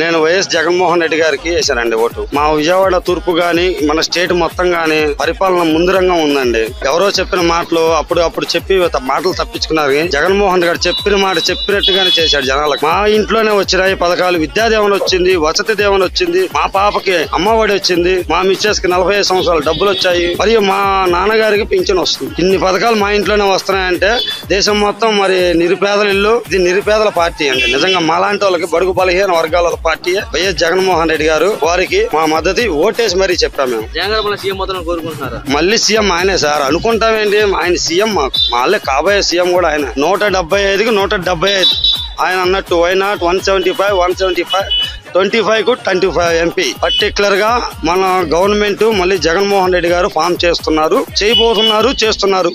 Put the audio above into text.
నేను వైఎస్ జగన్మోహన్ రెడ్డి గారికి వేశానండి ఓటు. మా విజయవాడ తూర్పు గాని మన స్టేట్ మొత్తం గాని పరిపాలన ముందురంగా ఉందండి. ఎవరో చెప్పిన మాటలు అప్పుడు చెప్పి మాటలు తప్పించుకున్నారు. జగన్మోహన్ రెడ్డి గారు చెప్పిన మాట చెప్పినట్టుగానే చేశాడు జనాలకు. మా ఇంట్లోనే వచ్చినాయి పథకాలు. విద్యాదేవన్ వచ్చింది, వసతి దేవన్ వచ్చింది, మా పాపకి అమ్మఒడి వచ్చింది, మా మిస్సెస్ కి 45 సంవత్సరాలు డబ్బులు వచ్చాయి, మరియు మా నాన్నగారికి పింఛన్ వస్తుంది. ఇన్ని పథకాలు మా ఇంట్లోనే వస్తున్నాయంటే దేశం మొత్తం మరి నిరుపేదల ఇల్లు. ఇది నిరుపేదల పార్టీ అండి. నిజంగా మాలాంటి వాళ్ళకి బడుగు బలహీన వర్గాల పార్టీ వైఎస్ జగన్మోహన్ రెడ్డి గారు. వారికి మా మద్దతు ఓటేసి మరీ చెప్పాము మేము. మళ్ళీ సీఎం ఆయనే సార్. అనుకుంటామేంటి, ఆయన సీఎం. మాళ్ళే కాబోయే సీఎం కూడా ఆయన. 175కి 175 ఆయన అన్నట్టు. వై నాట్ 175 175 25 కు 25 ఎంపీ. పర్టికులర్ గా మన గవర్నమెంట్ మళ్ళీ జగన్మోహన్ రెడ్డి గారు ఫామ్ చేస్తున్నారు, చేయబోతున్నారు, చేస్తున్నారు.